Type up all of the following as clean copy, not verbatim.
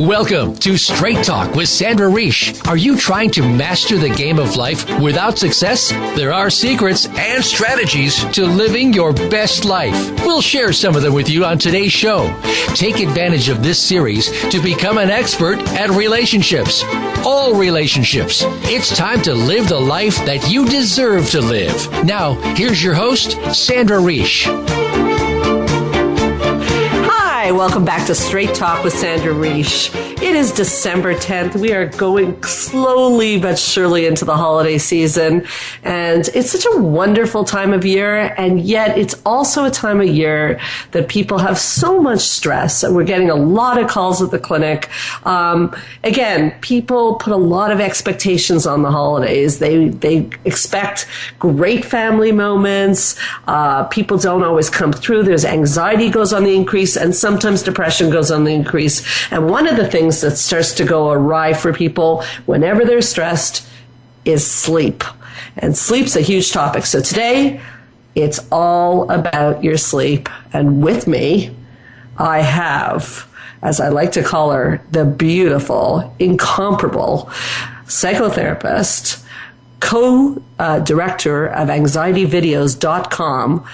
Welcome to Straight Talk with Sandra Reich. Are you trying to master the game of life without success? There are secrets and strategies to living your best life. We'll share some of them with you on today's show. Take advantage of this series to become an expert at relationships. All relationships. It's time to live the life that you deserve to live. Now, here's your host, Sandra Reich. Hi, welcome back to Straight Talk with Sandra Reich. It is December 10th. We are going slowly but surely into the holiday season, and it's such a wonderful time of year, and yet it's also a time of year that people have so much stress, and we're getting a lot of calls at the clinic. Again, people put a lot of expectations on the holidays. They expect great family moments. People don't always come through. There's anxiety goes on the increase, and sometimes depression goes on the increase. And one of the things that starts to go awry for people whenever they're stressed is sleep. And sleep's a huge topic. So today, it's all about your sleep. And with me, I have, as I like to call her, the beautiful, incomparable psychotherapist, co-director of anxietyvideos.com,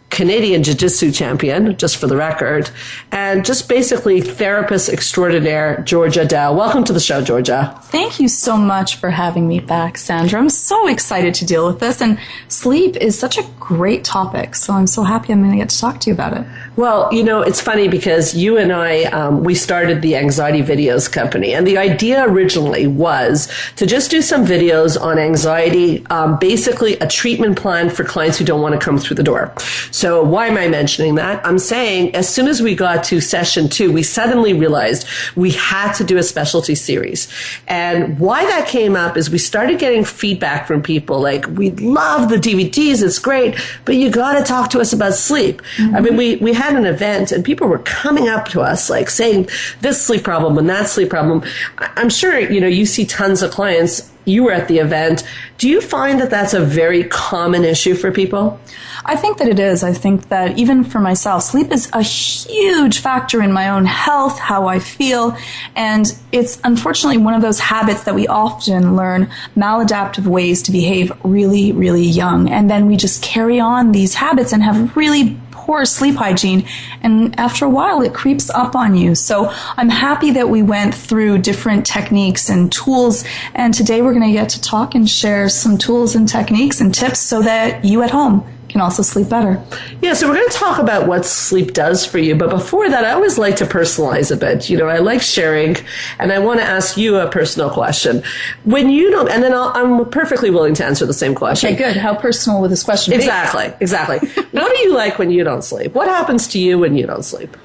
Canadian Jiu-Jitsu champion, just for the record, and just basically therapist extraordinaire, Georgia Dow. Welcome to the show, Georgia. Thank you so much for having me back, Sandra. I'm so excited to deal with this, and sleep is such a great topic, so I'm so happy I'm going to get to talk to you about it. Well, you know, it's funny because you and I, we started the Anxiety Videos company, and the idea originally was to just do some videos on anxiety, basically a treatment plan for clients who don't want to come through the door. So why am I mentioning that? I'm saying as soon as we got to session 2, we suddenly realized we had to do a specialty series. And why that came up is we started getting feedback from people like, we love the DVDs, it's great, but you got to talk to us about sleep. Mm-hmm. I mean, we had an event and people were coming up to us like saying this sleep problem and that sleep problem. I'm sure, you know, you see tons of clients. You were at the event. Do you find that that's a very common issue for people? I think that it is. I think that even for myself, sleep is a huge factor in my own health, how I feel, and it's unfortunately one of those habits that we often learn maladaptive ways to behave really, really young, and then we just carry on these habits and have really poor sleep hygiene, and after a while it creeps up on you. So I'm happy that we went through different techniques and tools, and today we're going to get to talk and share some tools and techniques and tips so that you at home can also sleep better. Yeah, so we're going to talk about what sleep does for you. But before that, I always like to personalize a bit. You know, I like sharing, and I want to ask you a personal question. When you don't, and then I'm perfectly willing to answer the same question. Okay, good. How personal would this question be? Exactly. What do you like when you don't sleep? What happens to you when you don't sleep?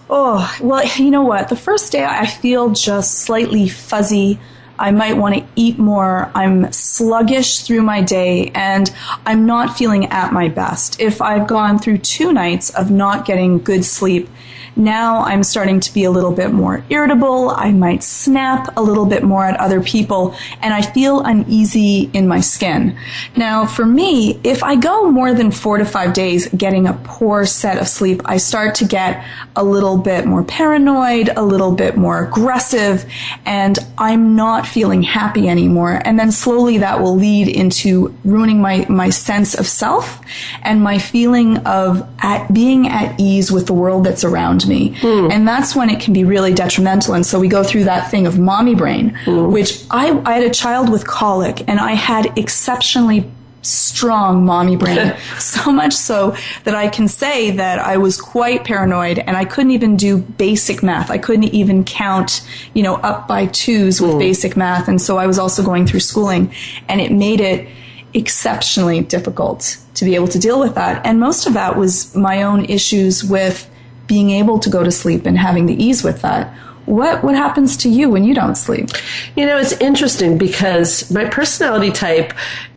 Oh, well, you know what? The first day I feel just slightly fuzzy. I might want to eat more. I'm sluggish through my day, and I'm not feeling at my best. If I've gone through 2 nights of not getting good sleep, now I'm starting to be a little bit more irritable. I might snap a little bit more at other people, and I feel uneasy in my skin. Now, for me, if I go more than 4 to 5 days getting a poor set of sleep, I start to get a little bit more paranoid, a little bit more aggressive, and I'm not feeling happy anymore. And then slowly that will lead into ruining my sense of self and my feeling of being at ease with the world that's around me. And that's when it can be really detrimental. And so we go through that thing of mommy brain, which I had a child with colic, and I had exceptionally strong mommy brain, so much so that I can say that I was quite paranoid, and I couldn't even do basic math. I couldn't even count, up by 2s with basic math. And so I was also going through schooling, and it made it exceptionally difficult to be able to deal with that. And most of that was my own issues with being able to go to sleep and having the ease with that. What happens to you when you don't sleep? It's interesting because my personality type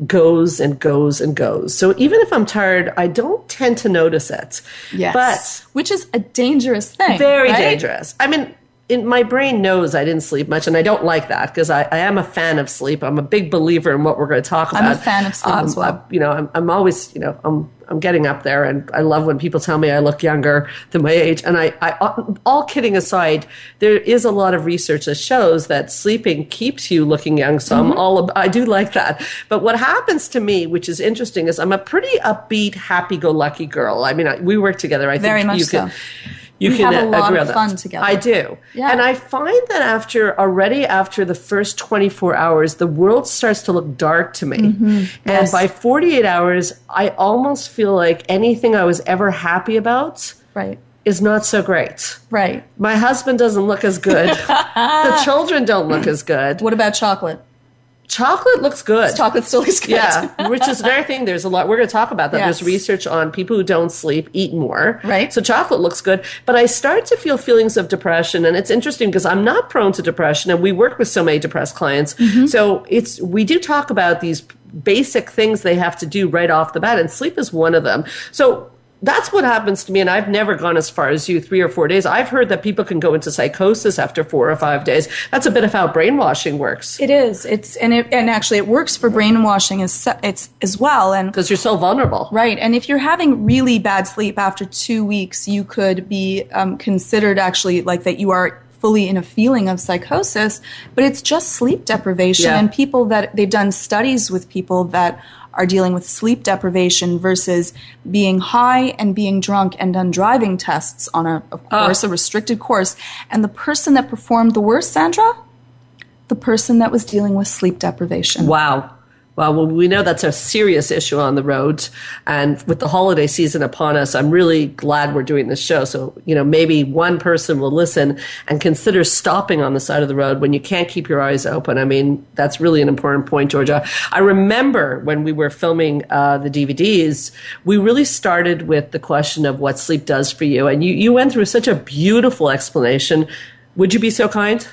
goes and goes and goes. So even if I'm tired, I don't tend to notice it. Yes. But which is a dangerous thing. Very right? dangerous. I mean, my brain knows I didn't sleep much, and I don't like that because I am a fan of sleep. I'm a big believer in what we're going to talk about. I'm a fan of sleep as well. I'm always, I'm getting up there, and I love when people tell me I look younger than my age. And I all kidding aside, there is a lot of research that shows that sleeping keeps you looking young. So I do like that. But what happens to me, which is interesting, is I'm a pretty upbeat, happy-go-lucky girl. I mean, we work together. I think very much so. You can have a lot agree of on fun that. together. I do. Yeah. And I find that after the first 24 hours, the world starts to look dark to me. And Yes. by 48 hours, I almost feel like anything I was ever happy about Right. is not so great. Right. My husband doesn't look as good. The children don't look as good. What about chocolate? Chocolate looks good. Chocolate still looks good. Yeah, which is another thing. There's a lot. We're going to talk about that. Yes. There's research on people who don't sleep eat more. Right. So chocolate looks good. But I start to feel feelings of depression. And it's interesting because I'm not prone to depression. And we work with so many depressed clients. So we do talk about these basic things they have to do right off the bat. And sleep is one of them. So that's what happens to me, and I've never gone as far as you, 3 or 4 days. I've heard that people can go into psychosis after 4 or 5 days. That's a bit of how brainwashing works. It is. And actually it works for brainwashing as well. And Because you're so vulnerable. right. And if you're having really bad sleep after 2 weeks, you could be considered actually like that you are fully in a feeling of psychosis, but it's just sleep deprivation. Yeah. And people that they've done studies with people that are dealing with sleep deprivation versus being high and being drunk and done driving tests on a restricted course. And the person that performed the worst, Sandra, the person that was dealing with sleep deprivation. Wow. Well, we know that's a serious issue on the road. And with the holiday season upon us, I'm really glad we're doing this show. So, maybe one person will listen and consider stopping on the side of the road when you can't keep your eyes open. I mean, that's really an important point, Georgia. I remember when we were filming the DVDs, we really started with the question of what sleep does for you. And you went through such a beautiful explanation. Would you be so kind?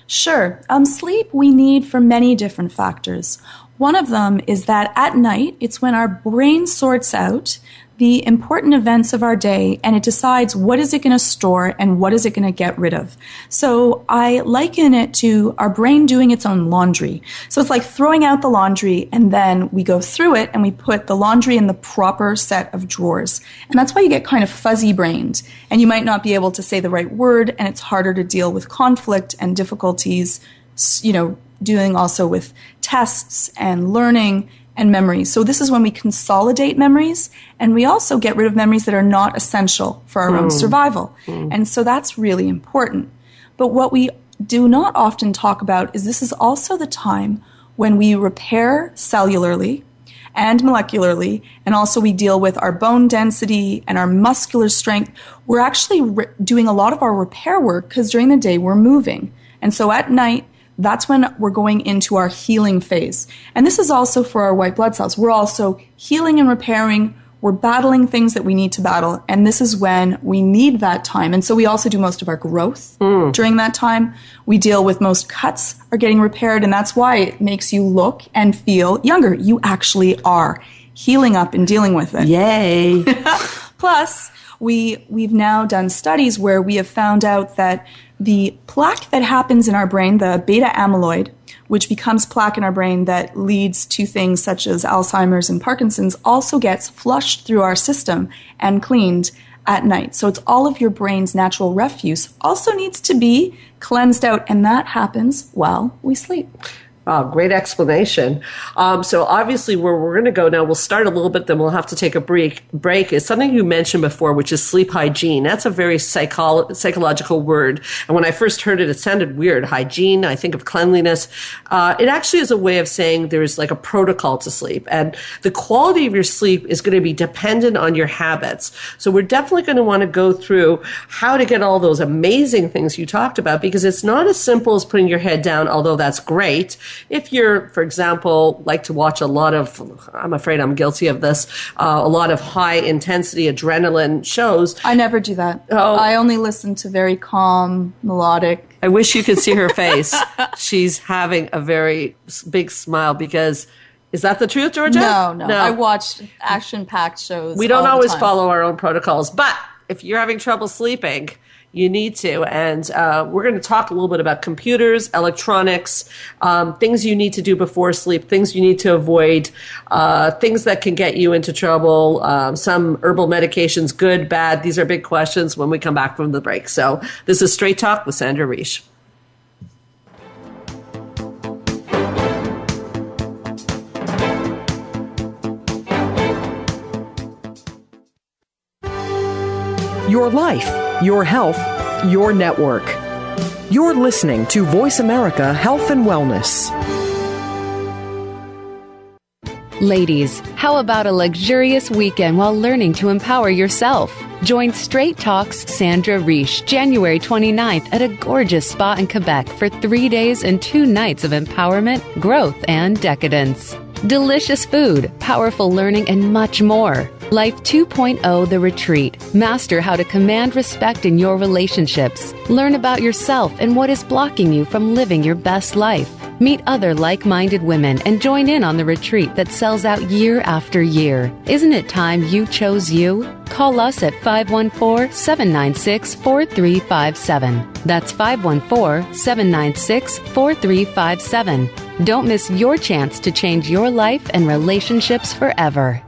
Sure. Sleep we need for many different factors. One of them is that at night, it's when our brain sorts out the important events of our day and it decides what is it going to store and what is it going to get rid of. So I liken it to our brain doing its own laundry. So it's like throwing out the laundry and then we go through it and we put the laundry in the proper set of drawers. And that's why you get kind of fuzzy brained and you might not be able to say the right word and it's harder to deal with conflict and difficulties, doing also with tests and learning and memories. So this is when we consolidate memories and we also get rid of memories that are not essential for our own survival. And so that's really important. But what we do not often talk about is this is also the time when we repair cellularly and molecularly, and also we deal with our bone density and our muscular strength. We're actually doing a lot of our repair work because during the day we're moving. And so at night, that's when we're going into our healing phase. And this is also for our white blood cells. We're also healing and repairing. We're battling things that we need to battle. And this is when we need that time. And so we also do most of our growth during that time. We deal with most cuts are getting repaired. And that's why it makes you look and feel younger. You actually are healing up and dealing with it. Yay. Plus, we've now done studies where we have found out that the plaque that happens in our brain, the beta amyloid, which becomes plaque in our brain that leads to things such as Alzheimer's and Parkinson's, also gets flushed through our system and cleaned at night. So it's all of your brain's natural refuse also needs to be cleansed out, and that happens while we sleep. Wow, great explanation. So obviously where we're going to go now, we'll start a little bit, then we'll have to take a break, is something you mentioned before, which is sleep hygiene. That's a very psychological word. And when I first heard it, it sounded weird. Hygiene, I think of cleanliness. It actually is a way of saying there's like a protocol to sleep. And the quality of your sleep is going to be dependent on your habits. So we're definitely going to want to go through how to get all those amazing things you talked about, because it's not as simple as putting your head down, although that's great. If you're, for example, like to watch a lot of, I'm afraid I'm guilty of this, a lot of high intensity adrenaline shows. I never do that. Oh. I only listen to very calm, melodic. I wish you could see her face. She's having a very big smile because, is that the truth, Georgia? No. I watch action-packed shows. We don't all the always time. follow our own protocols, but if you're having trouble sleeping, you need to. And we're going to talk a little bit about computers, electronics, things you need to do before sleep, things you need to avoid, things that can get you into trouble, some herbal medications, good, bad. These are big questions when we come back from the break. So this is Straight Talk with Sandra Reish. Your life, your health, your network. You're listening to Voice America Health and Wellness. Ladies, how about a luxurious weekend while learning to empower yourself? Join Straight Talk's Sandra Reish January 29th at a gorgeous spa in Quebec for 3 days and 2 nights of empowerment, growth, and decadence. Delicious food, powerful learning, and much more. Life 2.0 The Retreat. Master how to command respect in your relationships. Learn about yourself and what is blocking you from living your best life. Meet other like-minded women and join in on the retreat that sells out year after year. Isn't it time you chose you? Call us at 514-796-4357. That's 514-796-4357. Don't miss your chance to change your life and relationships forever.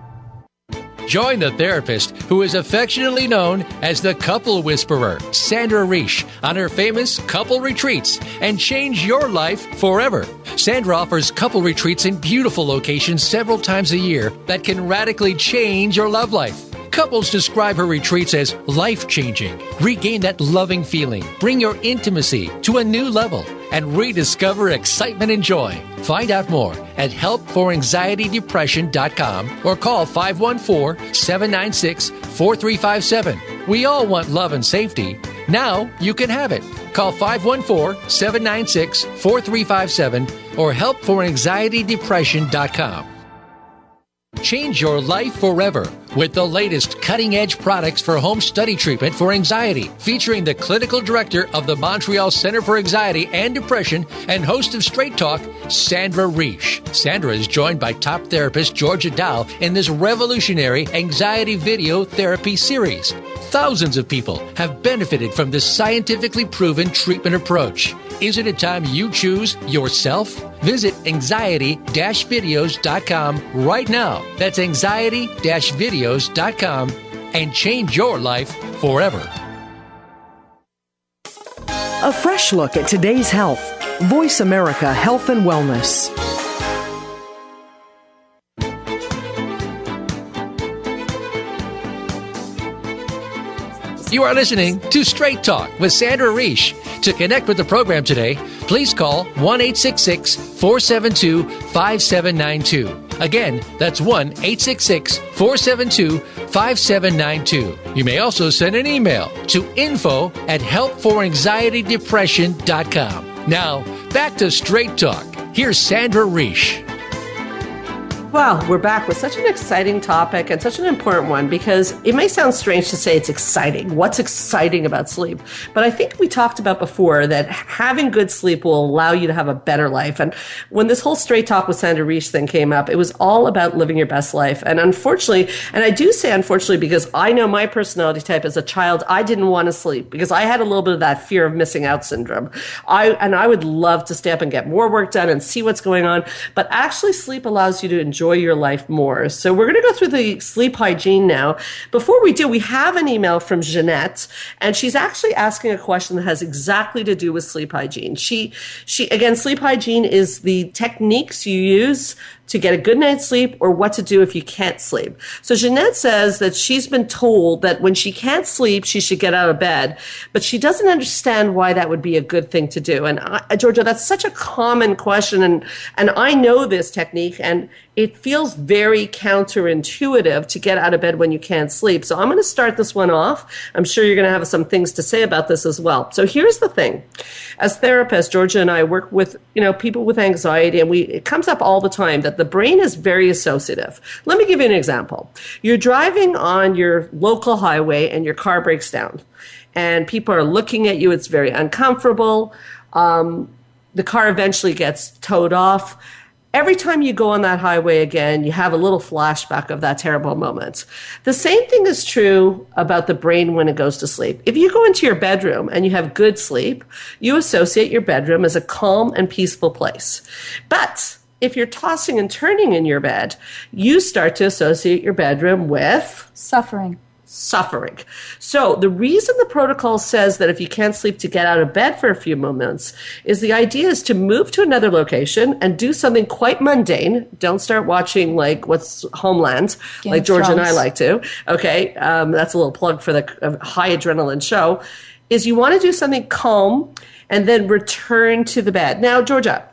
Join the therapist who is affectionately known as the Couple Whisperer, Sandra Reish, on her famous couple retreats and change your life forever. Sandra offers couple retreats in beautiful locations several times a year that can radically change your love life. Couples describe her retreats as life-changing. Regain that loving feeling, bring your intimacy to a new level, and rediscover excitement and joy. Find out more at helpforanxietydepression.com or call 514-796-4357. We all want love and safety. Now you can have it. Call 514-796-4357 or helpforanxietydepression.com. Change your life forever with the latest cutting-edge products for home study treatment for anxiety, featuring the clinical director of the Montreal Center for Anxiety and Depression and host of Straight Talk, Sandra Reish. Sandra is joined by top therapist Georgia Dow in this revolutionary anxiety video therapy series. Thousands of people have benefited from this scientifically proven treatment approach. Isn't it time you choose yourself? Visit anxiety-videos.com right now. That's anxiety-videos.com and change your life forever. A fresh look at today's health. Voice America Health and Wellness. You are listening to Straight Talk with Sandra Reish. To connect with the program today, please call 1-866-472-5792. Again, that's 1-866-472-5792. You may also send an email to info@helpforanxietydepression.com. Now, back to Straight Talk. Here's Sandra Reish. Well, we're back with such an exciting topic and such an important one because it may sound strange to say it's exciting. What's exciting about sleep? But I think we talked about before that having good sleep will allow you to have a better life. And when this whole Straight Talk with Sandra Reish thing came up, it was all about living your best life. And unfortunately, and I do say unfortunately because I know my personality type as a child, I didn't want to sleep because I had a little bit of that fear of missing out syndrome. I would love to stay up and get more work done and see what's going on. But actually sleep allows you to enjoy your life more. So we're going to go through the sleep hygiene now. Before we do, we have an email from Jeanette, and she's actually asking a question that has exactly to do with sleep hygiene. She again, sleep hygiene is the techniques you use to get a good night's sleep or what to do if you can't sleep. So Jeanette says that she's been told that when she can't sleep, she should get out of bed, but she doesn't understand why that would be a good thing to do. And Georgia, that's such a common question. And I know this technique, and it feels very counterintuitive to get out of bed when you can't sleep. So I'm going to start this one off. I'm sure you're going to have some things to say about this as well. So here's the thing. As therapists, Georgia and I work with, people with anxiety, and it comes up all the time that the brain is very associative. Let me give you an example. You're driving on your local highway and your car breaks down, and people are looking at you. It's very uncomfortable. The car eventually gets towed off. every time you go on that highway again, you have a little flashback of that terrible moment. The same thing is true about the brain when it goes to sleep. If you go into your bedroom and you have good sleep, you associate your bedroom as a calm and peaceful place. But if you're tossing and turning in your bed, you start to associate your bedroom with Suffering. So the reason the protocol says that if you can't sleep to get out of bed for a few moments is the idea is to move to another location and do something quite mundane. Don't start watching like what's Homeland, Game like of Georgia and I Thrones. like to. Okay, that's a little plug for the high adrenaline show. Is you want to do something calm and then return to the bed. Now, Georgia,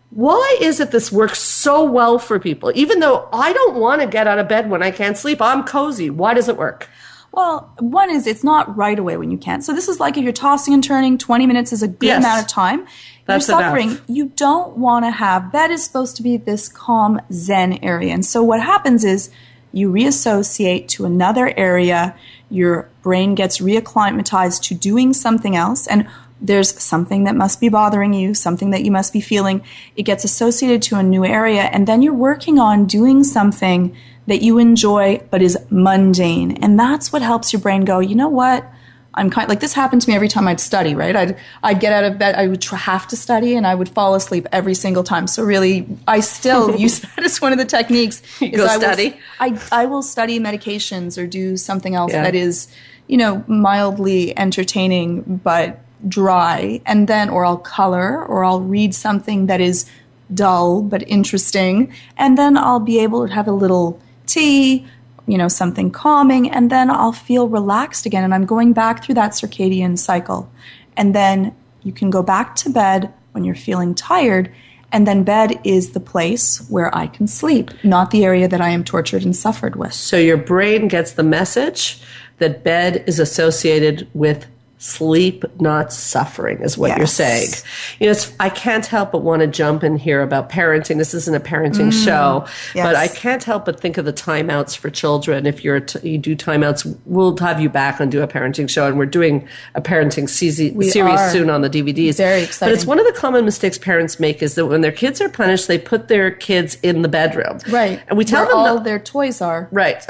why is it this works so well for people? Even though I don't want to get out of bed when I can't sleep, I'm cozy. Why does it work? Well, one is it's not right away when you can't. So this is like if you're tossing and turning, 20 minutes is a good Yes. amount of time. That's you're suffering. enough. You don't want to have, bed is supposed to be this calm Zen area. And so what happens is you reassociate to another area, your brain gets reacclimatized to doing something else, and there's something that must be bothering you, something that you must be feeling. It gets associated to a new area, and then you're working on doing something that you enjoy but is mundane. And that's what helps your brain go, you know what? I'm kind like this happened to me every time I'd study, right? I'd get out of bed, I would have to study, and I would fall asleep every single time. So really, I still use that as one of the techniques. Go study? I will study medications or do something else Yeah. that is, mildly entertaining but dry, and then or I'll color or I'll read something that is dull but interesting, and then I'll be able to have a little tea, something calming, and then I'll feel relaxed again, and I'm going back through that circadian cycle. And then you can go back to bed when you're feeling tired, and then bed is the place where I can sleep, not the area that I am tortured and suffered with. So your brain gets the message that bed is associated with sleep, not suffering, is what you're saying. I can't help but want to jump in here about parenting. This isn't a parenting show, yes. but I can't help but think of the timeouts for children. If you do timeouts, we'll have you back and do a parenting show, and we're doing a parenting series soon on the DVDs. Very exciting. But it's one of the common mistakes parents make is that when their kids are punished, they put their kids in the bedroom. Right. And we tell where them all that, their toys are. right.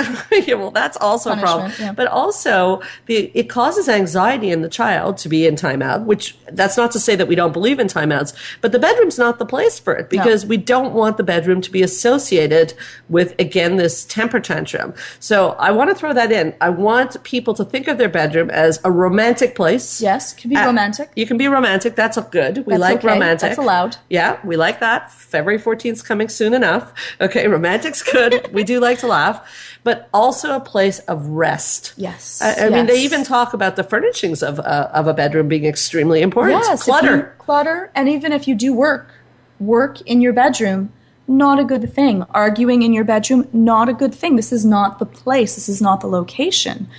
Yeah, well, that's also a problem. Punishment, yeah. But also, it causes anxiety in the child to be in timeout, which that's not to say that we don't believe in timeouts, but the bedroom's not the place for it because we don't want the bedroom to be associated with, again, this temper tantrum. So I want to throw that in. I want people to think of their bedroom as a romantic place. Yes, can be romantic. You can be romantic. That's good. We That's like okay. romantic. That's allowed. Yeah, we like that. February 14th is coming soon enough. Okay, romantic's good. We do like to laugh. But also a place of rest. Yes. I mean, they even talk about the furnishings of a bedroom being extremely important. Yes, Clutter. And even if you do work in your bedroom, not a good thing. Arguing in your bedroom, not a good thing. This is not the place. This is not the location.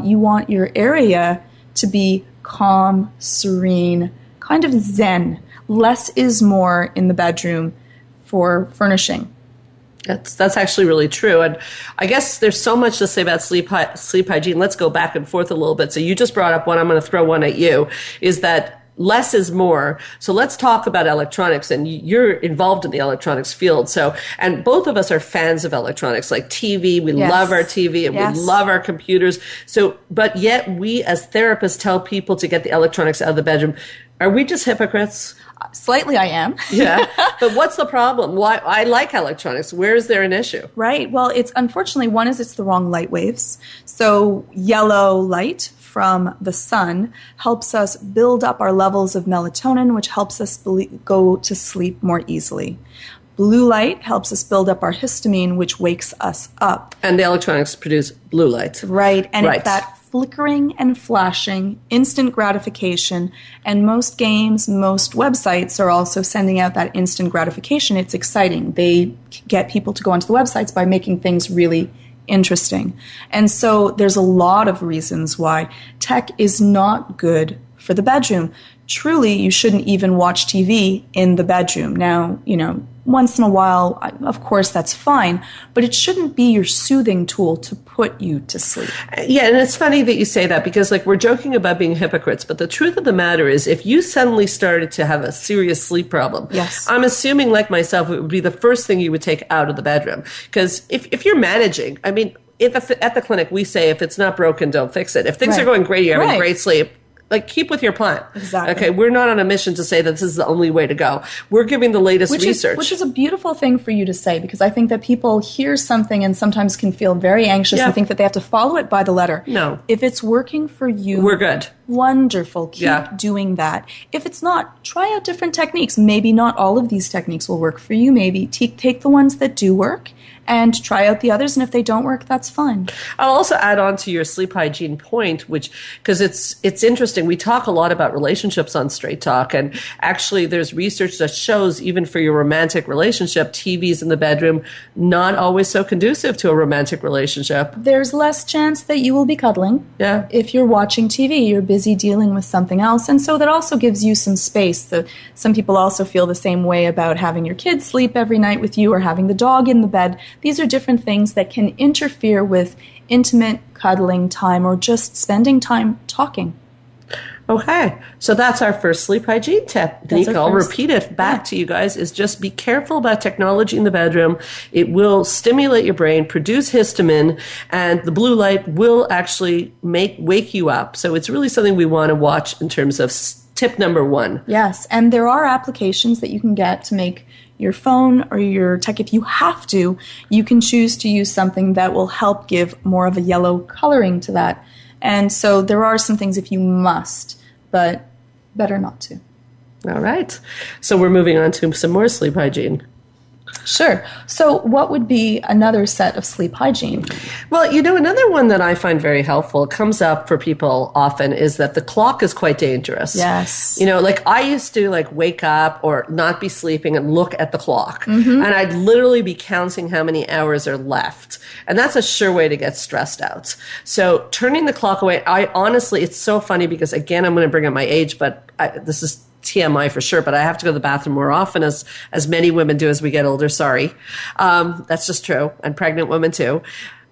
You want your area to be calm, serene, kind of zen. Less is more in the bedroom for furnishing. That's actually really true. And I guess there's so much to say about sleep hygiene. Let's go back and forth a little bit. So you just brought up one. I'm going to throw one at you, is that less is more. So let's talk about electronics, and you're involved in the electronics field. So, and both of us are fans of electronics, like TV. We Yes. love our TV and Yes. we love our computers. So, but yet we as therapists tell people to get the electronics out of the bedroom. Are we just hypocrites? Slightly I am. Yeah. But what's the problem? Why? I like electronics. Where is there an issue? Right. Well, it's unfortunately, one is it's the wrong light waves. So yellow light from the sun helps us build up our levels of melatonin, which helps us go to sleep more easily. Blue light helps us build up our histamine, which wakes us up. And the electronics produce blue light. Right. And Right. it's that flickering and flashing, instant gratification. And most games, most websites are also sending out that instant gratification. It's exciting. They get people to go onto the websites by making things really interesting. And so there's a lot of reasons why tech is not good for the bedroom. truly, you shouldn't even watch TV in the bedroom. Now, once in a while, of course, that's fine, but it shouldn't be your soothing tool to put you to sleep. Yeah, and it's funny that you say that because, we're joking about being hypocrites, but the truth of the matter is if you suddenly started to have a serious sleep problem, yes, I'm assuming, like myself, it would be the first thing you would take out of the bedroom. Because if you're managing, at the clinic, we say if it's not broken, don't fix it. If things are going great, you're having great sleep, keep with your plan. Exactly. Okay, we're not on a mission to say that this is the only way to go. We're giving the latest research. Which is a beautiful thing for you to say, because I think that people hear something and sometimes can feel very anxious and think that they have to follow it by the letter. No. If it's working for you, we're good. Wonderful. Keep doing that. If it's not, try out different techniques. Maybe not all of these techniques will work for you. Maybe take the ones that do work and try out the others, and if they don't work, that's fine. I'll also add on to your sleep hygiene point, because it's interesting. We talk a lot about relationships on Straight Talk, and actually there's research that shows even for your romantic relationship, TVs in the bedroom, not always so conducive to a romantic relationship. There's less chance that you will be cuddling. Yeah. If you're watching TV, you're busy dealing with something else, and so that also gives you some space. Some people also feel the same way about having your kids sleep every night with you or having the dog in the bed. These are different things that can interfere with intimate cuddling time or just spending time talking. Okay, so that's our first sleep hygiene tip. Danica, I'll repeat it back to you guys, is just be careful about technology in the bedroom. It will stimulate your brain, produce histamine, and the blue light will actually wake you up. So it's really something we want to watch in terms of tip number 1. Yes, and there are applications that you can get to make your phone or your tech. If you have to, you can choose to use something that will help give more of a yellow coloring to that. And so there are some things if you must, but better not to. All right. So we're moving on to some more sleep hygiene. Sure. So what would be another set of sleep hygiene? Well, another one that I find very helpful, comes up for people often, is that the clock is quite dangerous. Yes. I used to wake up or not be sleeping and look at the clock. Mm-hmm. And I'd literally be counting how many hours are left. And that's a sure way to get stressed out. So turning the clock away, it's so funny because, again, I'm going to bring up my age, but this is TMI for sure, but I have to go to the bathroom more often, as many women do as we get older. Sorry. That's just true. And pregnant women too.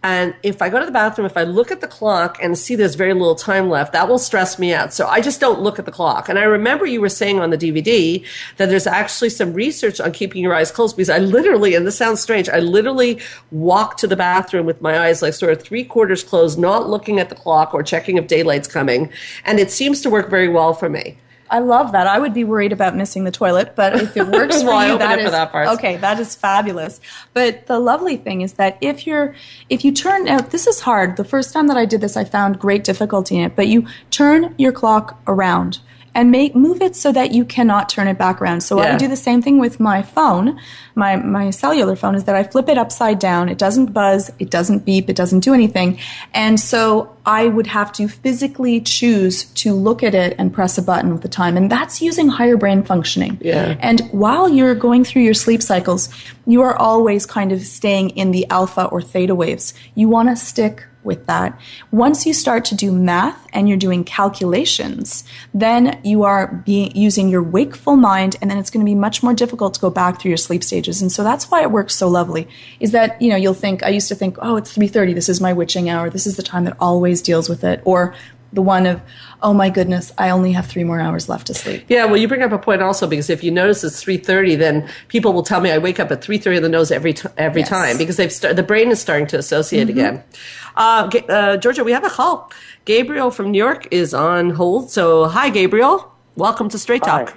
And if I go to the bathroom, if I look at the clock and see there's very little time left, that will stress me out. So I just don't look at the clock. And I remember you were saying on the DVD that there's actually some research on keeping your eyes closed, because I literally, and this sounds strange, I literally walk to the bathroom with my eyes sort of 3/4 closed, not looking at the clock or checking if daylight's coming. And it seems to work very well for me. I love that. I would be worried about missing the toilet, but if it works for you, that is fabulous. But the lovely thing is that if you turn out, this is hard. The first time that I did this, I found great difficulty in it, but you turn your clock around and move it so that you cannot turn it back around. So I do the same thing with my phone, my cellular phone, is that I flip it upside down. It doesn't buzz, it doesn't beep, it doesn't do anything. And so I would have to physically choose to look at it and press a button with the time. And that's using higher brain functioning. Yeah. And while you're going through your sleep cycles, you are always kind of staying in the alpha or theta waves. You want to stick with that. Once you start to do math and you're doing calculations, then you are using your wakeful mind, and then it's going to be much more difficult to go back through your sleep stages. And so that's why it works so lovely, is that, you'll think, I used to think, oh, it's 3:30, this is my witching hour, this is the time that always deals with it, or the one of, oh my goodness, I only have 3 more hours left to sleep. Yeah, well, you bring up a point also, because if you notice it's 3:30, then people will tell me I wake up at 3:30 in the nose every time, because the brain is starting to associate again. Georgia, we have a call. Gabriel from New York is on hold. So, hi, Gabriel. Welcome to Straight Talk.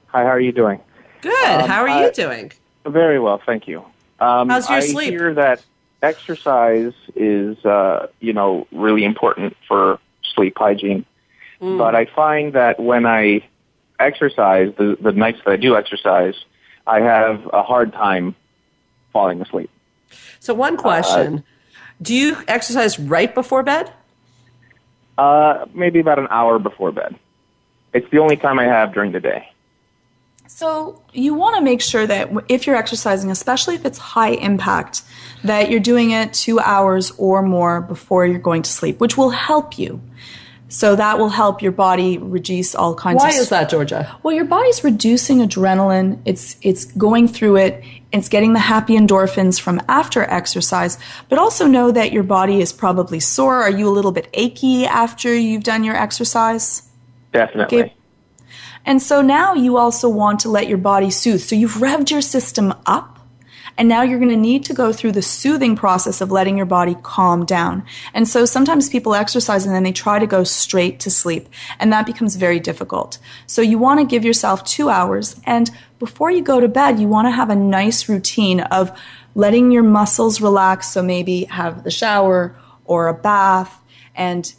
Hi, how are you doing? Good. How are you doing? Very well, thank you. How's your sleep? I hear that exercise is, really important for sleep hygiene. But I find that when I exercise, the nights that I do exercise, I have a hard time falling asleep. So one question. Do you exercise right before bed? Maybe about an hour before bed. It's the only time I have during the day. So you want to make sure that if you're exercising, especially if it's high impact, that you're doing it 2 hours or more before you're going to sleep, which will help you. So that will help your body reduce all kinds of... Why is that, Georgia? Well, your body's reducing adrenaline. It's going through it. It's getting the happy endorphins from after exercise. But also know that your body is probably sore. Are you a little bit achy after you've done your exercise? Definitely. Okay. And so now you also want to let your body soothe. So you've revved your system up. And now you're going to need to go through the soothing process of letting your body calm down. And so sometimes people exercise and then they try to go straight to sleep. And that becomes very difficult. So you want to give yourself 2 hours. And before you go to bed, you want to have a nice routine of letting your muscles relax. So maybe have the shower or a bath and,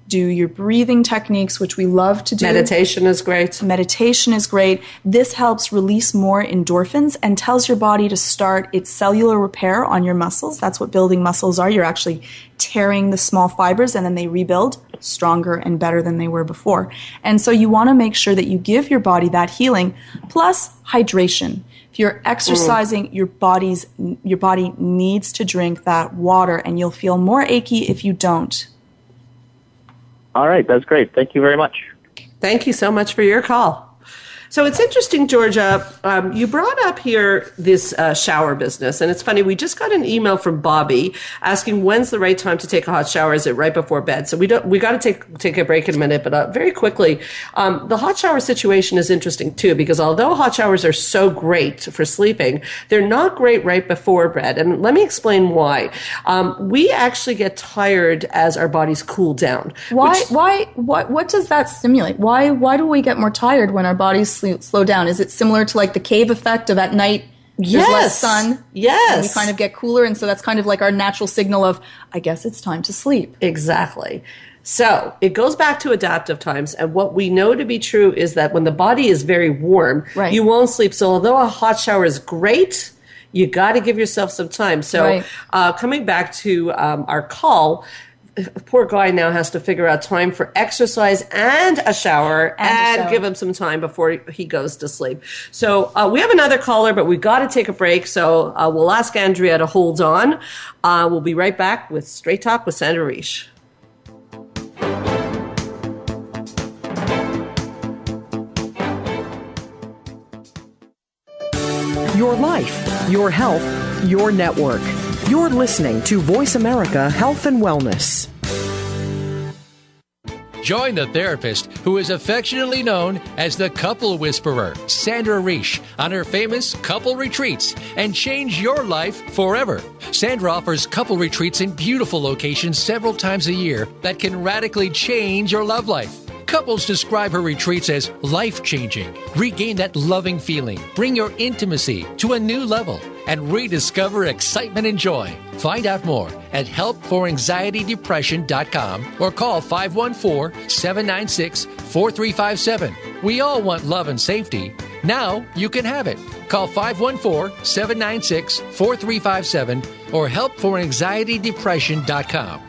do your breathing techniques, which we love to do. Meditation is great. Meditation is great. This helps release more endorphins and tells your body to start its cellular repair on your muscles. That's what building muscles are. You're actually tearing the small fibers and then they rebuild stronger and better than they were before. And so you want to make sure that you give your body that healing, plus hydration. If you're exercising, your body needs to drink that water, and you'll feel more achy if you don't. All right, that's great. Thank you very much. Thank you so much for your call. So it's interesting, Georgia, you brought up here this shower business, and it's funny, we just got an email from Bobby asking when's the right time to take a hot shower. Is it right before bed? So we got to take a break in a minute, but very quickly, the hot shower situation is interesting too, because although hot showers are so great for sleeping, they're not great right before bed. And let me explain why. We actually get tired as our bodies cool down. What does that stimulate? Why do we get more tired when our bodies slow down? Is it similar to like the cave effect of at night there's less sun? Yes. And we kind of get cooler, and so that's kind of like our natural signal of, I guess it's time to sleep. Exactly. So it goes back to adaptive times, and what we know to be true is that when the body is very warm, you won't sleep. So although a hot shower is great, you got to give yourself some time. So coming back to our call, poor guy now has to figure out time for exercise and a shower and give him some time before he goes to sleep. So we have another caller, but we've got to take a break. So we'll ask Andrea to hold on. We'll be right back with Straight Talk with Sandra Reish. Your life, your health, your network. You're listening to Voice America Health and Wellness. Join the therapist who is affectionately known as the Couple Whisperer, Sandra Reish, on her famous couple retreats and change your life forever. Sandra offers couple retreats in beautiful locations several times a year that can radically change your love life. Couples describe her retreats as life-changing. Regain that loving feeling, bring your intimacy to a new level, and rediscover excitement and joy. Find out more at helpforanxietydepression.com or call 514-796-4357. We all want love and safety. Now you can have it. Call 514-796-4357 or helpforanxietydepression.com.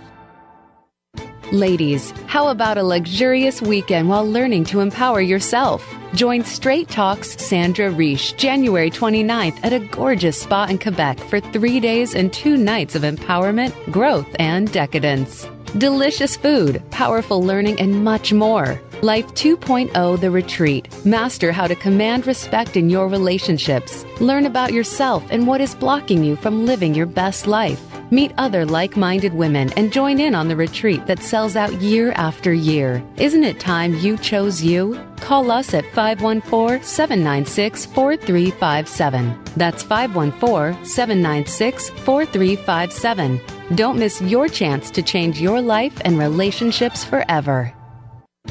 Ladies, how about a luxurious weekend while learning to empower yourself? Join Straight Talk's Sandra Reish January 29th at a gorgeous spa in Quebec for 3 days and 2 nights of empowerment, growth, and decadence. Delicious food, powerful learning, and much more. Life 2.0 The Retreat. Master how to command respect in your relationships. Learn about yourself and what is blocking you from living your best life. Meet other like-minded women and join in on the retreat that sells out year after year. Isn't it time you chose you? Call us at 514-796-4357. That's 514-796-4357. Don't miss your chance to change your life and relationships forever.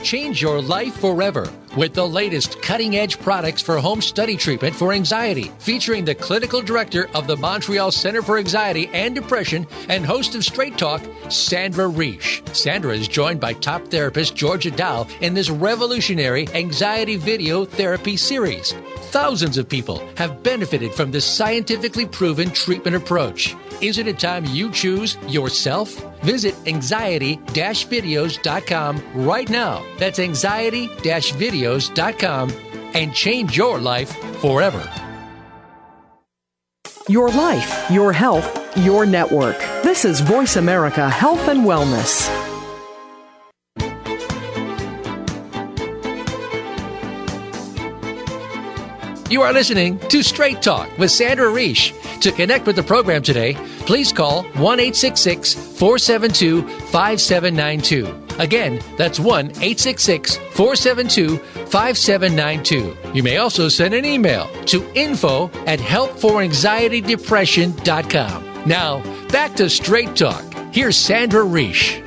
Change your life forever with the latest cutting-edge products for home study treatment for anxiety, featuring the clinical director of the Montreal Center for Anxiety and Depression and host of Straight Talk, Sandra Reish. Sandra is joined by top therapist Georgia Dow in this revolutionary anxiety video therapy series. Thousands of people have benefited from this scientifically proven treatment approach. Isn't it time you choose yourself? Visit anxiety-videos.com right now. That's anxiety-videos.com and change your life forever. Your life, your health, your network. This is Voice America Health and Wellness. You are listening to Straight Talk with Sandra Reich. To connect with the program today, please call 1-866-472-5792. Again, that's 1-866-472-5792. You may also send an email to info@helpforanxietydepression.com. Now, back to Straight Talk. Here's Sandra Reich.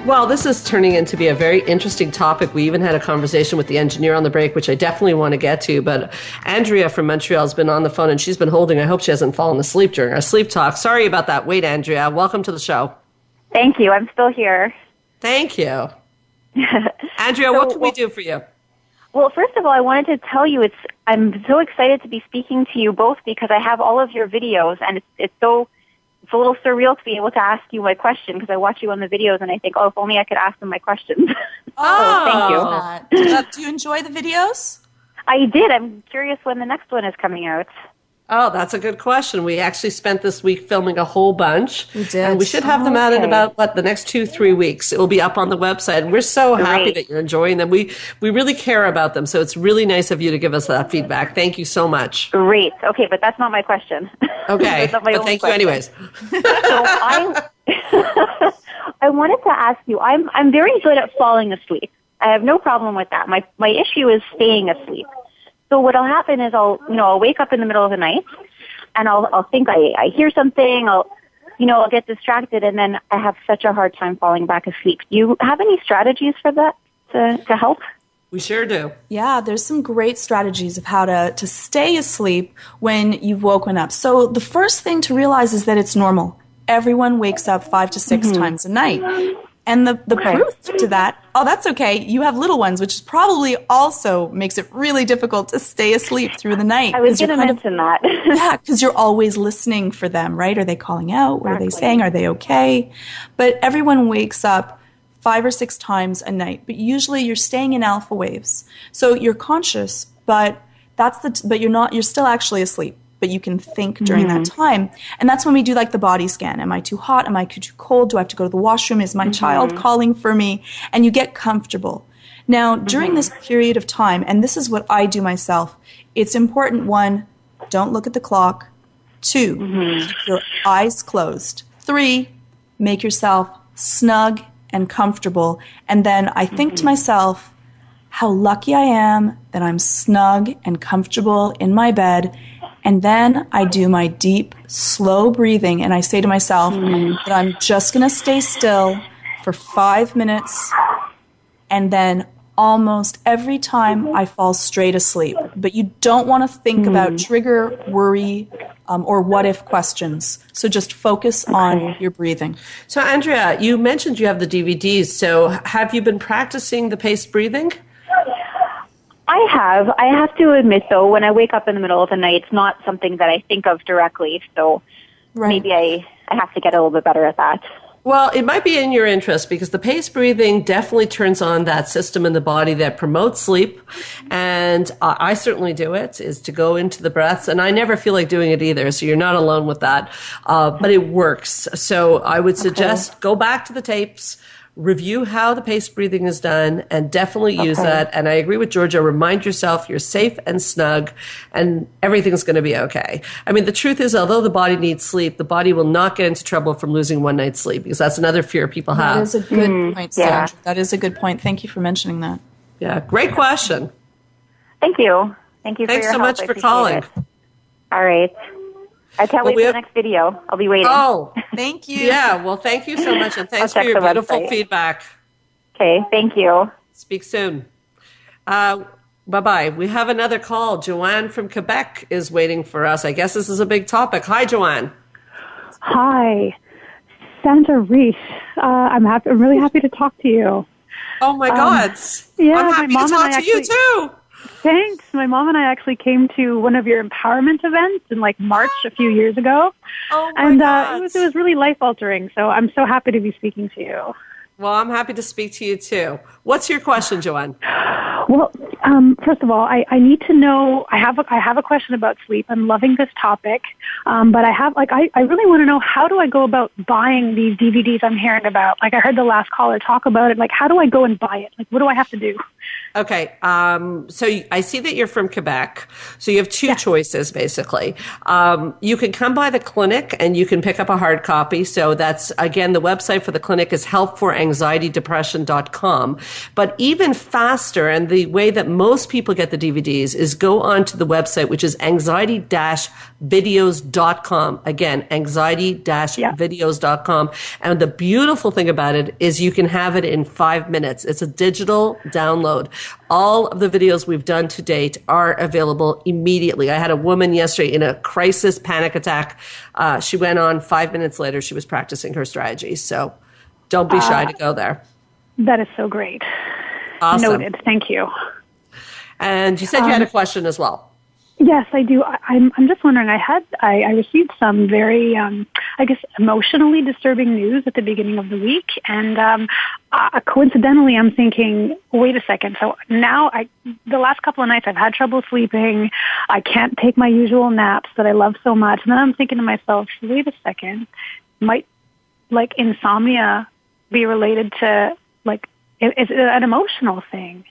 Well, this is turning into be a very interesting topic. We even had a conversation with the engineer on the break, which I definitely want to get to. But Andrea from Montreal has been on the phone, and she's been holding. I hope she hasn't fallen asleep during our sleep talk. Sorry about that. Wait, Andrea. Welcome to the show. Thank you. I'm still here. Thank you. Andrea, what can we do for you? Well, first of all, I wanted to tell you I'm so excited to be speaking to you both because I have all of your videos, and it's a little surreal to be able to ask you my question because I watch you on the videos and I think, if only I could ask them my questions. Oh, thank you. Do you enjoy the videos? I did. I'm curious when the next one is coming out. Oh, that's a good question. We actually spent this week filming a whole bunch. We did. And we should have them out in about, the next 2-3 weeks. It will be up on the website. And we're so happy that you're enjoying them. We really care about them. So it's really nice of you to give us that feedback. Thank you so much. Great. Okay, but that's not my question. Okay. But thank you anyways. So I wanted to ask you, I'm very good at falling asleep. I have no problem with that. My issue is staying asleep. So what'll happen is I'll wake up in the middle of the night and I'll think I hear something, I'll get distracted and then I have such a hard time falling back asleep. Do you have any strategies for that to help? We sure do. Yeah, there's some great strategies of how to stay asleep when you've woken up. So the first thing to realize is that it's normal. Everyone wakes up 5 to 6 times a night. And the proof to that, that's okay. You have little ones, which probably also makes it really difficult to stay asleep through the night. I was going to mention that. Yeah, because you're always listening for them, right? Are they calling out? What are they saying? Are they okay? But everyone wakes up 5 or 6 times a night. But usually you're staying in alpha waves. So you're conscious, but you're still actually asleep. But you can think during that time. And that's when we do like the body scan. Am I too hot? Am I too cold? Do I have to go to the washroom? Is my child calling for me? And you get comfortable. Now, during this period of time, and this is what I do myself, it's important, 1, don't look at the clock. 2, keep your eyes closed. 3, make yourself snug and comfortable. And then I think to myself, how lucky I am that I'm snug and comfortable in my bed. And then I do my deep, slow breathing, and I say to myself that I'm just going to stay still for 5 minutes, and then almost every time I fall straight asleep. But you don't want to think about trigger, worry, or what-if questions. So just focus on your breathing. So, Andrea, you mentioned you have the DVDs. So have you been practicing the paced breathing? I have. I have to admit, though, when I wake up in the middle of the night, it's not something that I think of directly. So maybe I have to get a little bit better at that. Well, it might be in your interest because the paced breathing definitely turns on that system in the body that promotes sleep. And I certainly do it, is to go into the breaths. And I never feel like doing it either, so you're not alone with that. But it works. So I would suggest go back to the tapes, review how the paced breathing is done, and definitely use that. And I agree with Georgia. Remind yourself you're safe and snug, and everything's going to be okay. I mean, the truth is, although the body needs sleep, the body will not get into trouble from losing one night's sleep, because that's another fear people have. That is a good point, Sandra. That is a good point. Thank you for mentioning that. Yeah, great question. Thank you. Thank you for your help. Thanks so much for calling. All right. I can't wait for the next video. I'll be waiting. Oh, thank you. Yeah, well, thank you so much, and thanks for your beautiful feedback. Okay, thank you. Speak soon. Bye-bye. We have another call. Joanne from Quebec is waiting for us. I guess this is a big topic. Hi, Joanne. Hi. Sandra Reich. I'm really happy to talk to you. Oh, my God. Yeah, I'm happy to talk to you, too. Thanks. My mom and I actually came to one of your empowerment events in March a few years ago. Oh, my God. It was really life-altering, so I'm so happy to be speaking to you. Well, I'm happy to speak to you, too. What's your question, Joanne? Well, First of all, I need to know. I have a question about sleep. I'm loving this topic, but I really want to know, how do I go about buying these DVDs I'm hearing about? Like, I heard the last caller talk about it. Like, how do I go and buy it? Like, what do I have to do? Okay, so I see that you're from Quebec, so you have two choices, basically. You can come by the clinic and you can pick up a hard copy. So that's, again, the website for the clinic is helpforanxietydepression.com. But even faster, and the way that most people get the DVDs, is go onto the website, which is anxiety-videos.com. Again, anxiety-videos.com. And the beautiful thing about it is you can have it in 5 minutes. It's a digital download. All of the videos we've done to date are available immediately. I had a woman yesterday in a crisis panic attack. She went on 5 minutes later. She was practicing her strategies. So don't be shy to go there. That is so great. Awesome. Noted. Thank you. And you said you had a question as well. Yes, I do. I'm just wondering, I received some very, emotionally disturbing news at the beginning of the week, and coincidentally, I'm thinking, wait a second. So now, the last couple of nights, I've had trouble sleeping. I can't take my usual naps that I love so much, and then I'm thinking to myself, wait a second, might, insomnia be related to, is it an emotional thing?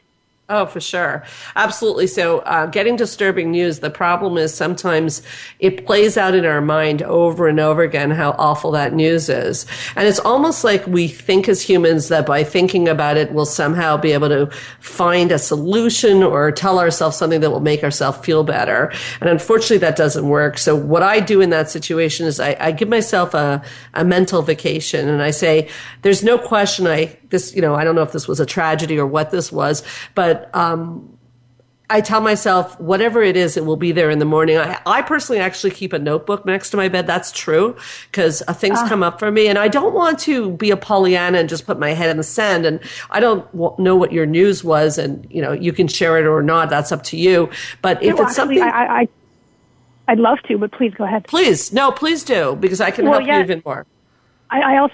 Oh, for sure. Absolutely. So getting disturbing news, the problem is sometimes it plays out in our mind over and over again how awful that news is. And it's almost like we think as humans that by thinking about it, we'll somehow be able to find a solution or tell ourselves something that will make ourselves feel better. And unfortunately, that doesn't work. So what I do in that situation is I give myself a mental vacation, and I say, there's no question I don't know if this was a tragedy or what this was, but I tell myself, whatever it is, it will be there in the morning. I personally actually keep a notebook next to my bed. That's true, because things come up for me. And I don't want to be a Pollyanna and just put my head in the sand. And I don't know what your news was, and, you can share it or not. That's up to you. But if it's something... I'd love to, but please go ahead. Please. No, please do, because I can help you even more. I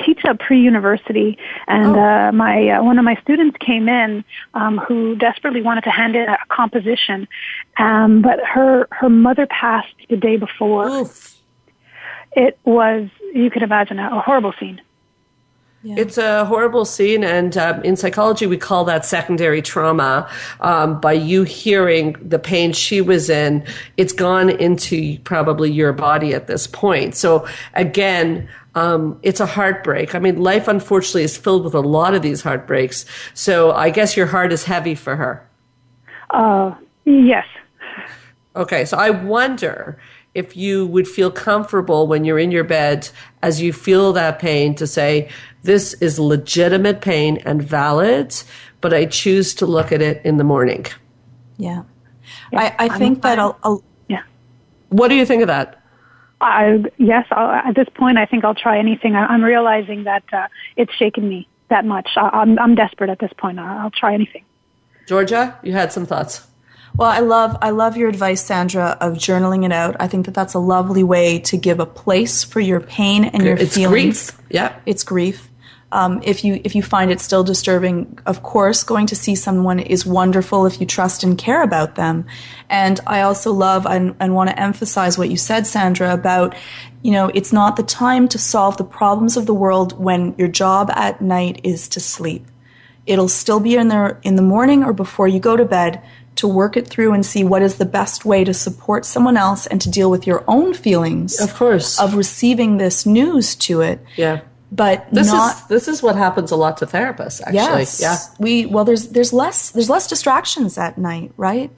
teach at pre-university, and one of my students came in who desperately wanted to hand in a composition, but her mother passed the day before. Oof. It was, you could imagine, a horrible scene. Yeah. It's a horrible scene, and in psychology we call that secondary trauma. By you hearing the pain she was in, it's gone into probably your body at this point. So again, it's a heartbreak. I mean, life unfortunately is filled with a lot of these heartbreaks. So I guess your heart is heavy for her. Yes. Okay, so I wonder if you would feel comfortable when you're in your bed as you feel that pain to say, this is legitimate pain and valid, but I choose to look at it in the morning. Yeah. I think that I'll yeah. What do you think of that? At this point, I think I'll try anything. I'm realizing that it's shaken me that much. I'm desperate at this point. I'll try anything. Georgia, you had some thoughts. Well, I love your advice, Sandra, of journaling it out. I think that that's a lovely way to give a place for your pain and your feelings. Grief. Yeah. It's grief. If you find it still disturbing, of course, going to see someone is wonderful if you trust and care about them. And I also love and want to emphasize what you said, Sandra, about, it's not the time to solve the problems of the world when your job at night is to sleep. It'll still be in the morning or before you go to bed to work it through and see what is the best way to support someone else and to deal with your own feelings. Of course. Of receiving this news to it. Yeah. But this is what happens a lot to therapists, actually. Yes. Yeah. There's less distractions at night, right?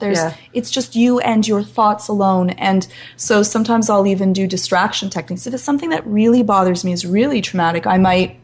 It's just you and your thoughts alone. And so sometimes I'll even do distraction techniques. If it's something that really bothers me, is really traumatic, I might,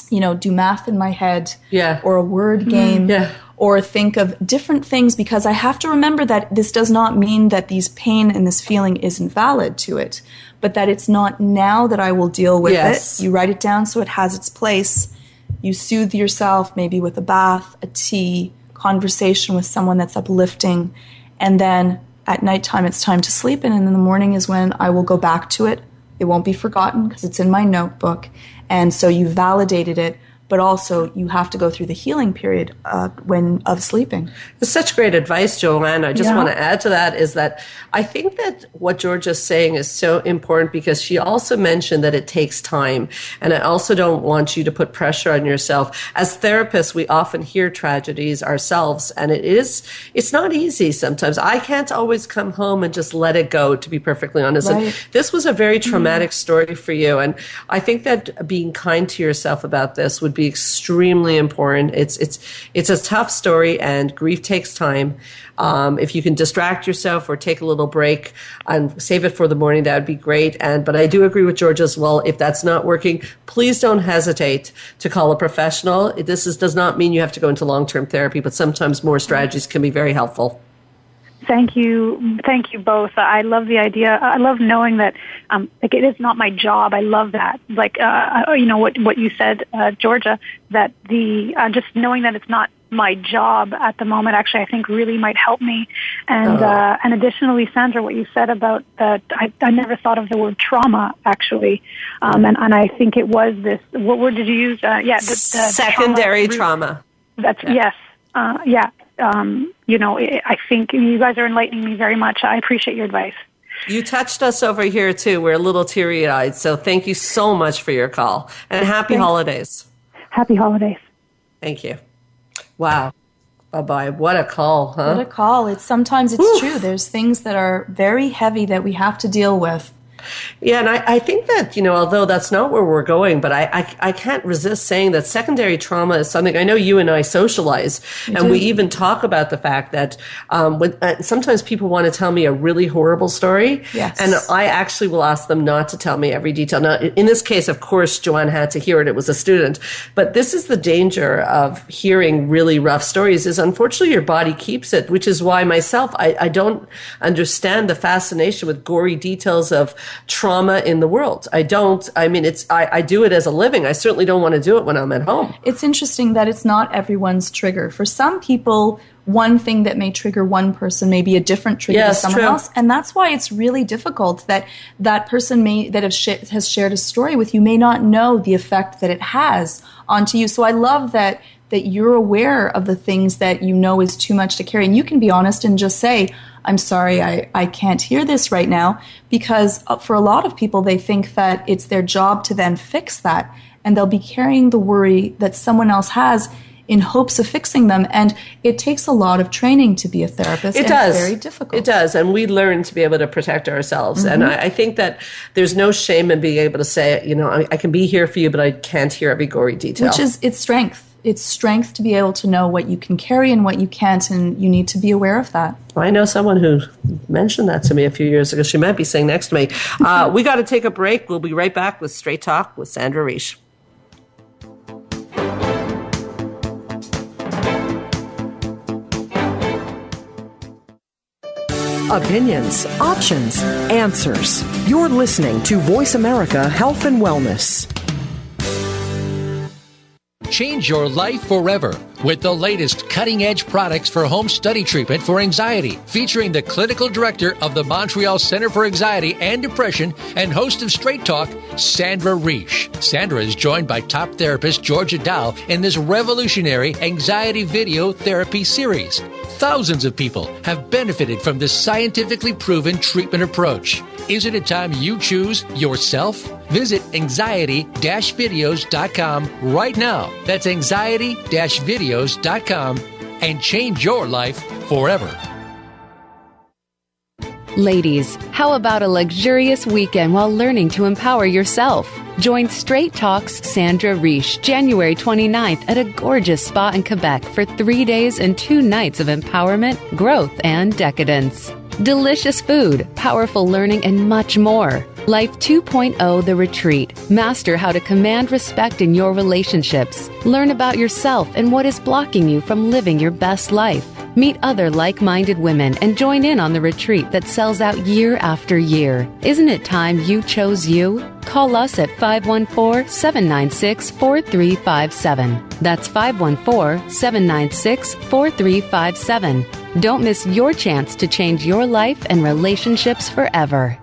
do math in my head, or a word game, or think of different things, because I have to remember that this does not mean that these pain and this feeling isn't valid to it, but that it's not now that I will deal with it. You write it down so it has its place. You soothe yourself, maybe with a bath, a tea, conversation with someone that's uplifting, and then at nighttime it's time to sleep, and in the morning is when I will go back to it. It won't be forgotten because it's in my notebook. And so you validated it, but also you have to go through the healing period of sleeping. It's such great advice, Joanne. I just want to add to that is that I think that what Georgia's saying is so important because she also mentioned that it takes time. And I also don't want you to put pressure on yourself. As therapists, we often hear tragedies ourselves, and it's not easy sometimes. I can't always come home and just let it go, to be perfectly honest. Right. And this was a very traumatic story for you. And I think that being kind to yourself about this would be extremely important. It's a tough story, and grief takes time. If you can distract yourself or take a little break and save it for the morning, that would be great. But I do agree with Georgia as well. If that's not working, please don't hesitate to call a professional. Does not mean you have to go into long-term therapy, but sometimes more strategies can be very helpful. Thank you both. I love the idea. I love knowing that, it is not my job. I love that. What you said, Georgia, that just knowing that it's not my job at the moment, actually, I think really might help me. And additionally, Sandra, what you said about that, I never thought of the word trauma, actually. And I think it was this, what word did you use? The secondary trauma. That's, yes. I think you guys are enlightening me very much. I appreciate your advice. You touched us over here, too. We're a little teary-eyed, so thank you so much for your call. And happy holidays. Happy holidays. Thank you. Wow. Bye-bye. What a call, huh? What a call. Sometimes it's true. There's things that are very heavy that we have to deal with. Yeah, and I think that, although that's not where we're going, but I can't resist saying that secondary trauma is something, I know you and I socialize, we even talk about the fact that sometimes people want to tell me a really horrible story, yes. And I actually will ask them not to tell me every detail. Now, in this case, of course, Joanne had to hear it. It was a student. But this is the danger of hearing really rough stories is unfortunately your body keeps it, which is why myself, I don't understand the fascination with gory details of trauma in the world. I do it as a living. I certainly don't want to do it when I'm at home. It's interesting that it's not everyone's trigger. For some people, one thing that may trigger one person may be a different trigger to someone else. And that's why it's really difficult that person that has shared a story with you may not know the effect that it has onto you. So I love that you're aware of the things that you know is too much to carry. And you can be honest and just say, I'm sorry, I can't hear this right now. Because for a lot of people, they think that it's their job to then fix that. And they'll be carrying the worry that someone else has in hopes of fixing them. And it takes a lot of training to be a therapist. It's very difficult. It does. And we learn to be able to protect ourselves. Mm-hmm. And I think that there's no shame in being able to say, I can be here for you, but I can't hear every gory detail. It's strength. It's strength to be able to know what you can carry and what you can't, and you need to be aware of that. I know someone who mentioned that to me a few years ago. She might be sitting next to me. We got to take a break. We'll be right back with Straight Talk with Sandra Reish. Opinions, options, answers. You're listening to Voice America Health and Wellness. Change your life forever with the latest cutting-edge products for home study treatment for anxiety, featuring the clinical director of the Montreal Center for Anxiety and Depression and host of Straight Talk, Sandra Reish. Sandra is joined by top therapist Georgia Dow in this revolutionary anxiety video therapy series. Thousands of people have benefited from this scientifically proven treatment approach. Isn't it time you choose yourself? Visit anxiety-videos.com right now. That's anxiety-videos.com and change your life forever. Ladies, how about a luxurious weekend while learning to empower yourself? Join Straight Talk's Sandra Reish January 29th at a gorgeous spa in Quebec for 3 days and 2 nights of empowerment, growth, and decadence. Delicious food, powerful learning, and much more. Life 2.0 The Retreat. Master how to command respect in your relationships. Learn about yourself and what is blocking you from living your best life. Meet other like-minded women and join in on the retreat that sells out year after year. Isn't it time you chose you? Call us at 514-796-4357. That's 514-796-4357. Don't miss your chance to change your life and relationships forever.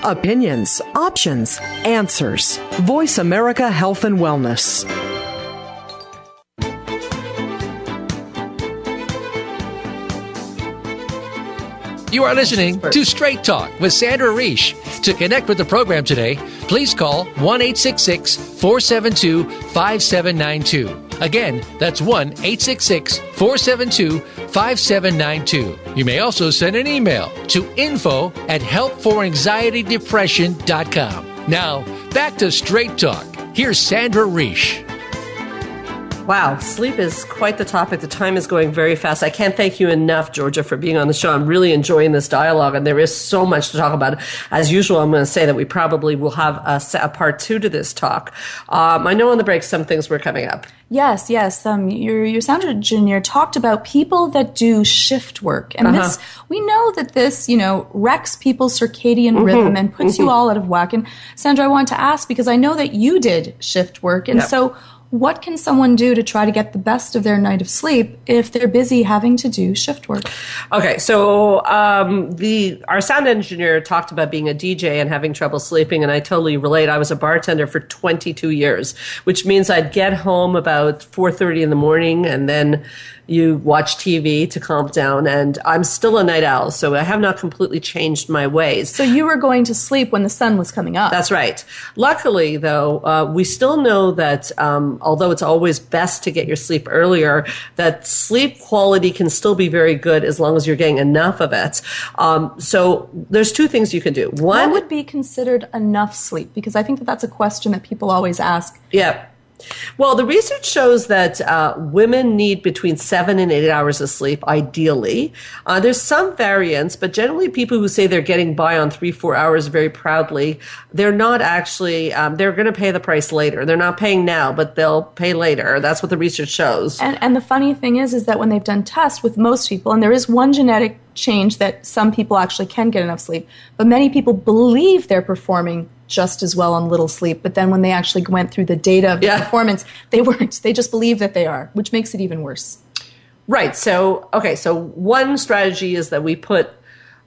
Opinions, options, answers. Voice America Health and Wellness. You are listening to Straight Talk with Sandra Reich. To connect with the program today, please call 1-866-472-5792. Again, that's 1-866-472-5792. You may also send an email to info@helpforanxietydepression.com. Now, back to Straight Talk. Here's Sandra Reich. Wow, sleep is quite the topic. The time is going very fast. I can't thank you enough, Georgia, for being on the show. I'm really enjoying this dialogue, and there is so much to talk about. As usual, I'm going to say that we probably will have a part 2 to this talk. I know on the break some things were coming up. Yes. Your sound engineer talked about people that do shift work. And this, we know that this, wrecks people's circadian rhythm and puts you all out of whack. And Sandra, I want to ask, because I know that you did shift work. And so what can someone do to try to get the best of their night of sleep if they're busy having to do shift work? Okay, so our sound engineer talked about being a DJ and having trouble sleeping, and I totally relate. I was a bartender for 22 years, which means I'd get home about 4:30 in the morning, and then you watch TV to calm down, and I'm still a night owl, so I have not completely changed my ways. So you were going to sleep when the sun was coming up. That's right. Luckily, though, we still know that although it's always best to get your sleep earlier, that sleep quality can still be very good as long as you're getting enough of it. So there's 2 things you can do. One, what would be considered enough sleep? Because I think that that's a question that people always ask. Yeah. Well, the research shows that women need between 7 and 8 hours of sleep, ideally. There's some variance, but generally people who say they're getting by on 3-4 hours very proudly, they're not actually, they're going to pay the price later. They're not paying now, but they'll pay later. That's what the research shows. And the funny thing is that when they've done tests with most people, and there is one genetic change that some people actually can get enough sleep, but many people believe they're performing just as well on little sleep, but then when they actually went through the data of the performance, they weren't. They just believe that they are, which makes it even worse. Right. So one strategy is that we put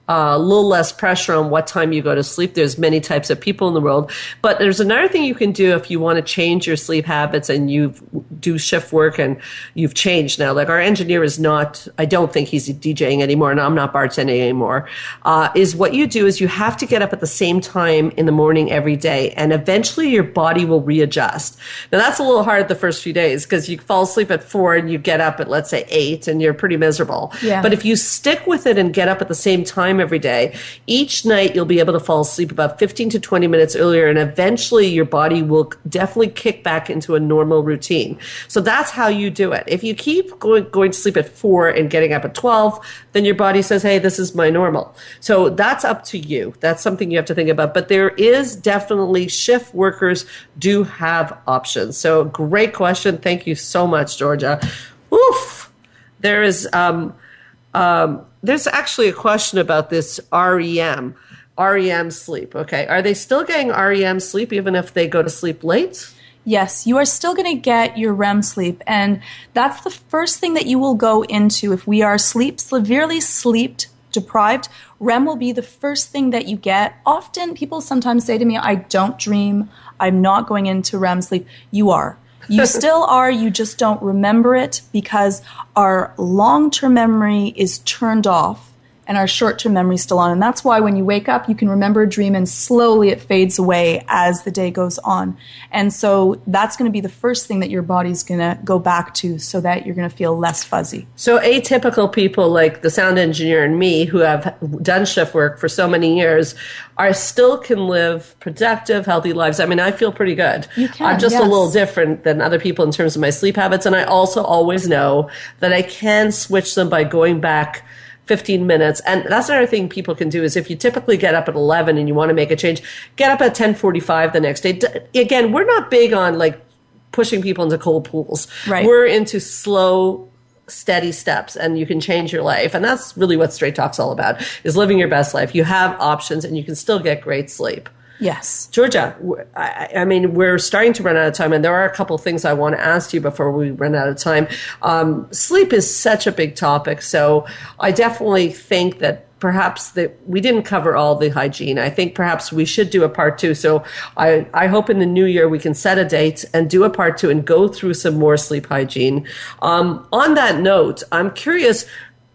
a little less pressure on what time you go to sleep. There's many types of people in the world. But there's another thing you can do if you want to change your sleep habits and you do shift work and you've changed now. Like our engineer is not, I don't think he's DJing anymore, and I'm not bartending anymore, is what you do is you have to get up at the same time in the morning every day, and eventually your body will readjust. Now that's a little hard the first few days because you fall asleep at 4 and you get up at, let's say, 8 and you're pretty miserable. Yeah. But if you stick with it and get up at the same time every day, each night you'll be able to fall asleep about 15 to 20 minutes earlier, and eventually your body will definitely kick back into a normal routine. So that's how you do it. If you keep going to sleep at 4 and getting up at 12, then your body says, hey, this is my normal. So that's up to you. That's something you have to think about. But there is definitely, shift workers do have options. So great question. Thank you so much, Georgia. Oof. There is there's actually a question about this REM sleep. Okay. Are they still getting REM sleep even if they go to sleep late? Yes, you are still going to get your REM sleep. And that's the first thing that you will go into if we are severely sleep deprived. REM will be the first thing that you get. Often people sometimes say to me, I don't dream. I'm not going into REM sleep. You are. You still are, you just don't remember it because our long-term memory is turned off and our short-term memory is still on. And that's why when you wake up, you can remember a dream and slowly it fades away as the day goes on. And so that's going to be the first thing that your body's going to go back to so that you're going to feel less fuzzy. So atypical people like the sound engineer and me who have done shift work for so many years still can live productive, healthy lives. I mean, I feel pretty good. You can, I'm just a little different than other people in terms of my sleep habits. And I also always know that I can switch them by going back 15 minutes. And that's another thing people can do is if you typically get up at 11 and you want to make a change, get up at 10:45 the next day. Again, we're not big on like pushing people into cold pools. Right. We're into slow, steady steps, and you can change your life. And that's really what Straight Talk's all about, is living your best life. You have options and you can still get great sleep. Yes. Georgia, I mean, we're starting to run out of time, and there are a couple of things I want to ask you before we run out of time. Sleep is such a big topic, so I definitely think that perhaps that we didn't cover all the hygiene. I think perhaps we should do a part 2. So I hope in the new year we can set a date and do a part 2 and go through some more sleep hygiene. On that note, I'm curious,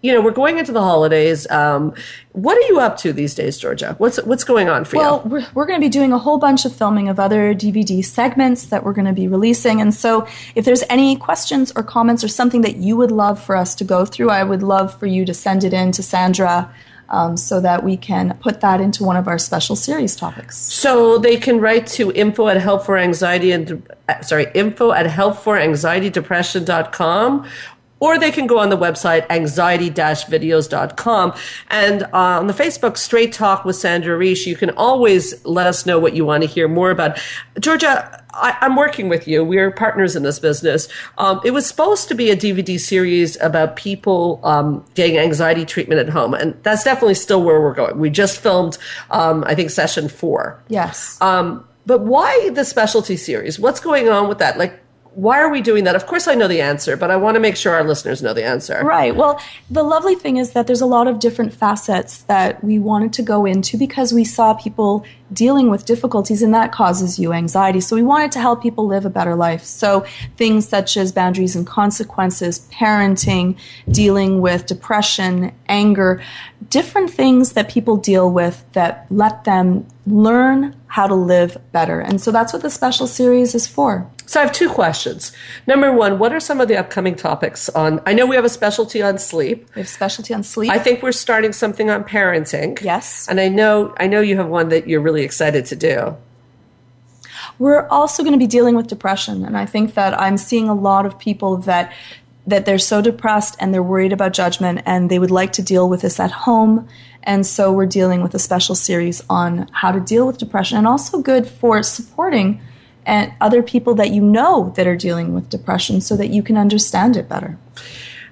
we're going into the holidays. What are you up to these days, Georgia? What's going on for you? Well, we're going to be doing a whole bunch of filming of other DVD segments that we're going to be releasing. And so if there's any questions or comments or something that you would love for us to go through, I would love for you to send it in to Sandra so that we can put that into one of our special series topics. So they can write to info at healthforanxietydepression.com. Or they can go on the website, anxiety-videos.com. And on the Facebook, Straight Talk with Sandra Reish, you can always let us know what you want to hear more about. Georgia, I'm working with you. We're partners in this business. It was supposed to be a DVD series about people getting anxiety treatment at home. And that's definitely still where we're going. We just filmed, I think, session 4. Yes. But why the specialty series? What's going on with that? Why are we doing that? Of course I know the answer, but I want to make sure our listeners know the answer. Right. Well, the lovely thing is that there's a lot of different facets that we wanted to go into because we saw people dealing with difficulties, and that causes you anxiety. So we wanted to help people live a better life. So things such as boundaries and consequences, parenting, dealing with depression, anger, different things that people deal with that let them learn how to live better. And so that's what the special series is for. So I have 2 questions. Number 1, what are some of the upcoming topics on? I know we have a specialty on sleep. We have specialty on sleep. I think we're starting something on parenting. Yes. And I know you have one that you're really excited to do. We're also going to be dealing with depression. And I think that I'm seeing a lot of people that they're so depressed and they're worried about judgment and they would like to deal with this at home. And so we're dealing with a special series on how to deal with depression, and also good for supporting and other people that you know that are dealing with depression so that you can understand it better.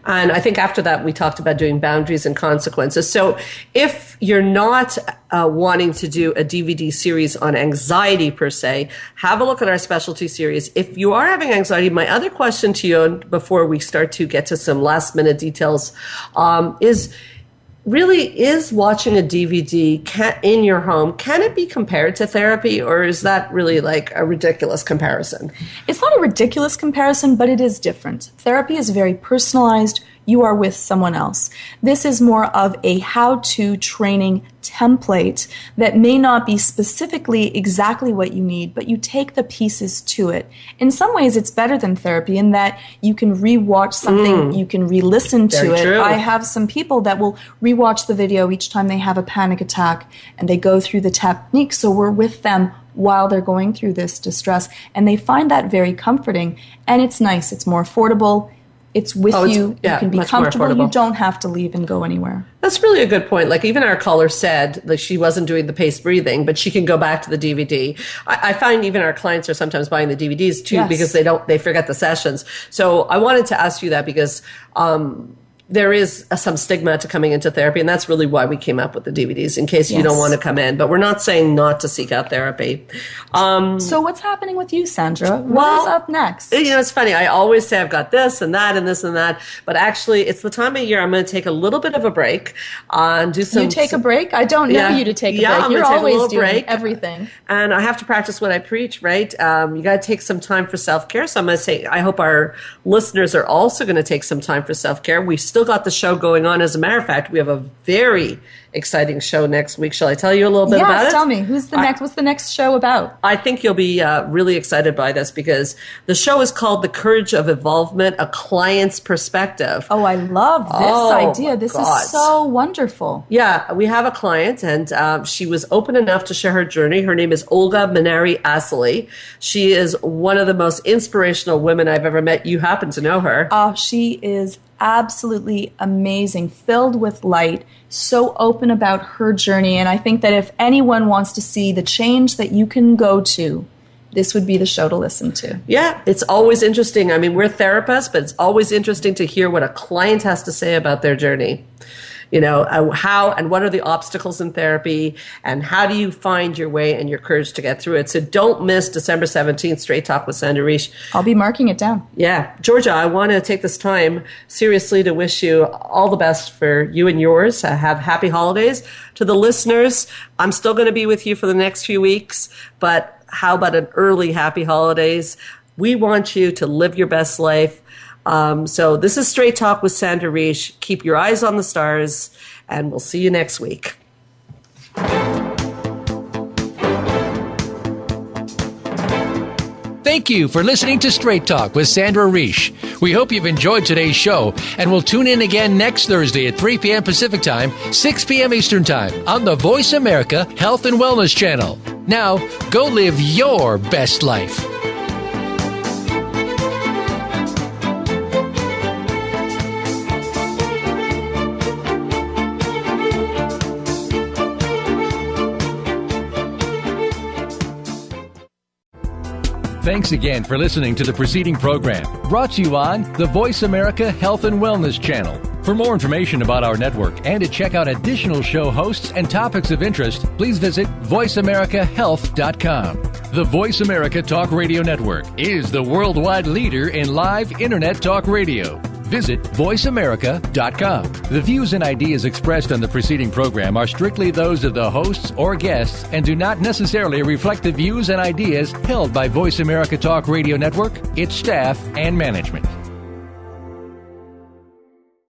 And I think after that, we talked about doing boundaries and consequences. So if you're not wanting to do a DVD series on anxiety per se, have a look at our specialty series. If you are having anxiety, my other question to you before we start to get to some last minute details is watching a DVD in your home, can it be compared to therapy, or is that really like a ridiculous comparison? It's not a ridiculous comparison, but it is different. Therapy is very personalized. You are with someone else. This is more of a how-to training template that may not be specifically exactly what you need, but you take the pieces to it. In some ways, it's better than therapy in that you can rewatch something, you can re-listen to it. True. I have some people that will rewatch the video each time they have a panic attack, and they go through the techniques, so we're with them while they're going through this distress, and they find that very comforting, and it's nice. It's more affordable. It's with you. You can be comfortable. You don't have to leave and go anywhere. That's really a good point. Like even our caller said that she wasn't doing the paced breathing, but she can go back to the DVD. I find even our clients are sometimes buying the DVDs too because they forget the sessions. So I wanted to ask you that because there is some stigma to coming into therapy, and that's really why we came up with the DVDs, in case you don't want to come in. But we're not saying not to seek out therapy. So what's happening with you, Sandra? What is up next? It's funny. I always say I've got this and that and this and that, but actually it's the time of year I'm going to take a little bit of a break and do some... You take a break? I don't know you to take a break. You're always doing everything. And I have to practice what I preach, right? You got to take some time for self-care. So I'm going to say, I hope our listeners are also going to take some time for self-care. We still got the show going on. As a matter of fact, we have a very exciting show next week. Shall I tell you a little bit about it? Yes, tell me. What's the next show about? I think you'll be really excited by this because the show is called The Courage of Evolvement, A Client's Perspective. Oh, I love this idea. This is so wonderful. Yeah, we have a client, and she was open enough to share her journey. Her name is Olga Maneri-Asali. She is one of the most inspirational women I've ever met. You happen to know her. She is absolutely amazing, filled with light, so open about her journey. And I think that if anyone wants to see the change that you can go to, this would be the show to listen to. Yeah, it's always interesting. I mean, we're therapists, but it's always interesting to hear what a client has to say about their journey. how and what are the obstacles in therapy, and how do you find your way and your courage to get through it. So don't miss December 17th, Straight Talk with Sandra Reish. I'll be marking it down. Yeah. Georgia, I want to take this time seriously to wish you all the best for you and yours. Have happy holidays. To the listeners, I'm still going to be with you for the next few weeks, but how about an early happy holidays? We want you to live your best life. So this is Straight Talk with Sandra Reish. Keep your eyes on the stars, and we'll see you next week. Thank you for listening to Straight Talk with Sandra Reish. We hope you've enjoyed today's show, and we'll tune in again next Thursday at 3 p.m. Pacific Time, 6 p.m. Eastern Time on the Voice America Health and Wellness Channel. Now, go live your best life. Thanks again for listening to the preceding program, brought to you on the Voice America Health and Wellness Channel. For more information about our network and to check out additional show hosts and topics of interest, please visit voiceamericahealth.com. The Voice America Talk Radio Network is the worldwide leader in live Internet talk radio. Visit voiceamerica.com. The views and ideas expressed on the preceding program are strictly those of the hosts or guests and do not necessarily reflect the views and ideas held by Voice America Talk Radio Network, its staff, and management.